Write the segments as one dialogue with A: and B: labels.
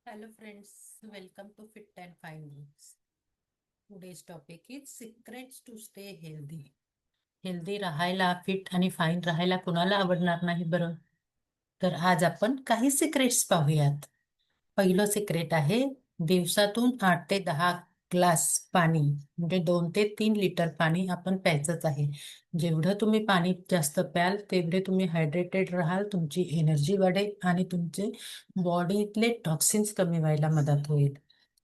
A: Hello friends, welcome to Fit and Fine Books. Today's topic is secrets to stay healthy. Healthy राहायला, fit आणि fine राहायला कोणाला आवडणार नाही बरं? तर आज आपण काही सिक्रेट्स पाहूयात. पहिलं सिक्रेट आहे दिवसातून 8 ते 10 ग्लास पाणी म्हणजे 2 ते 3 लिटर पाणी आपण प्यायचंच आहे. जेवढं तुम्ही पाणी जास्त प्याल तेवढे तुम्ही हायड्रेटेड राहाल, तुमची एनर्जी वाढेल आणि तुमचे बॉडीतले टॉक्सिन्स कमी व्हायला मदत होईल.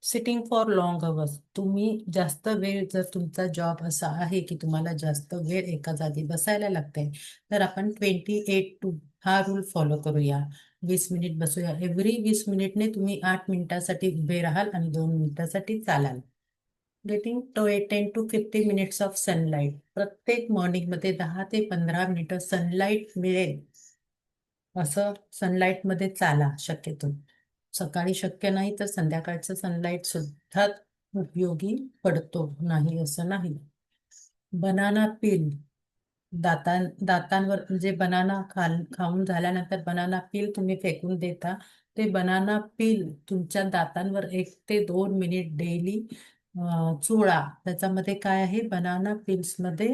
A: सिटिंग फॉर लॉंग अवर्स, तुम्ही जास्त वेळ जर तुमचा जॉब असा आहे की तुम्हाला जास्त वेळ एका जागी बसायला लागते, तर आपण 28-2 हा रूल फॉलो करूया. 20 मिनिट बसूया. एव्हरी 20 मिनिटने तुम्ही 8 मिनिटासाठी उभे राहाल आणि 2 मिनिटासाठी चालाल. Getting 10 to 15 minutes of sunlight, प्रत्येक मॉर्निंगमध्ये 10 ते 15 मिनिटं सनलाईट मिळेल असं सनलाईटमध्ये चाला शक्यतो. सकाळी शक्य नाही तर संध्याकाळचं सनलाईट सुद्धा उपयोगी पडतो, नाही असं नाही. बनाना पील, दातांवर म्हणजे बनाना खाऊन झाल्यानंतर बनाना पील तुम्ही फेकून देता, ते बनाना पील तुमच्या दातांवर 1 ते 2 मिनिट डेली चोळा. त्याच्यामध्ये काय आहे, बनाना पील्समध्ये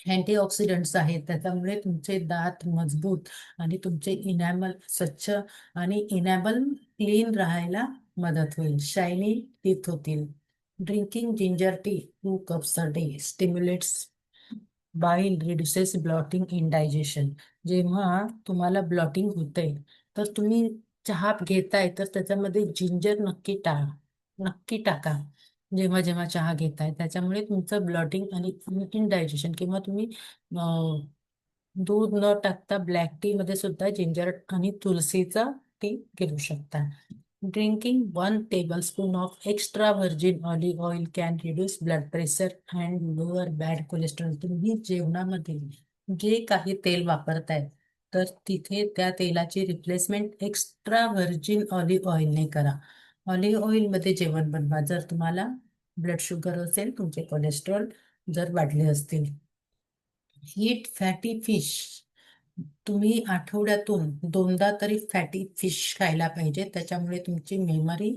A: अँटीऑक्सिडंट्स आहेत. त्याच्यामुळे तुमचे दात मजबूत आणि तुमचे इनॅमल स्वच्छ आणि इनॅमल क्लीन राहायला मदत होईल. शायनी टीथ होतील. Drinking ginger tea 2 cups a day stimulates bile, reduces blotting indigestion. जेव्हा तुम्हाला ब्लॉटिंग होते तर तुम्ही चहा घेताय तर त्याच्यामध्ये जिंजर नक्की टाका. जेव्हा जेव्हा चहा घेताय त्याच्यामुळे तुमचं ब्लॉटिंग आणि इनडायजेशन, किंवा तुम्ही दूध न टाकता ब्लॅक टी मध्ये सुद्धा जिंजर आणि तुलसीचा टी घेऊ शकता. Drinking 1 tablespoon of extra virgin olive oil can reduce blood pressure and lower bad cholesterol. तुम्ही जेवणामध्ये जे काही तेल वापरताय तर तिथे त्या तेलाची रिप्लेसमेंट एक्स्ट्रा व्हर्जिन ऑलिव्ह ऑइलने करा. ऑलिव्ह ऑइलमध्ये जेवण बनवा जर तुम्हाला ब्लड शुगर असेल, तुमचे कोलेस्ट्रॉल जर वाढले असतील. ईट फॅटी फिश, तुम्ही आठवड्यातून 2दा तरी फॅटी फिश खायला पाहिजे. त्याच्यामुळे तुमची मेमरी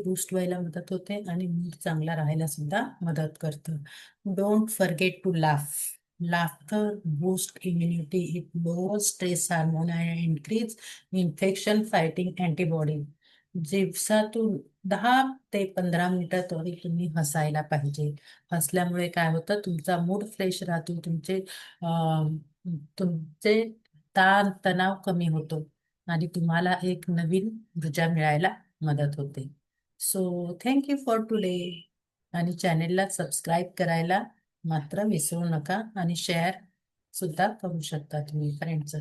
A: बूस्ट व्हायला मदत होते आणि मूड चांगला राहायला सुद्धा मदत करतं. Don't forget to laugh. Laughter boost immunity, it lower stress hormone and increase infection fighting antibody. दिवसातून 10 ते 15 मिनिटं तरी तुम्ही हसायला पाहिजे. हसल्यामुळे काय होतं, तुमचा मूड फ्रेश राहतो, तुमचे ताण तणाव कमी होतो आणि तुम्हाला एक नवीन ऊर्जा मिळायला मदत होते. So thank you for today. आणि चॅनेलला सबस्क्राईब करायला मात्र विसरू नका आणि शेअर सुद्धा करू शकता तुम्ही फ्रेंड्स.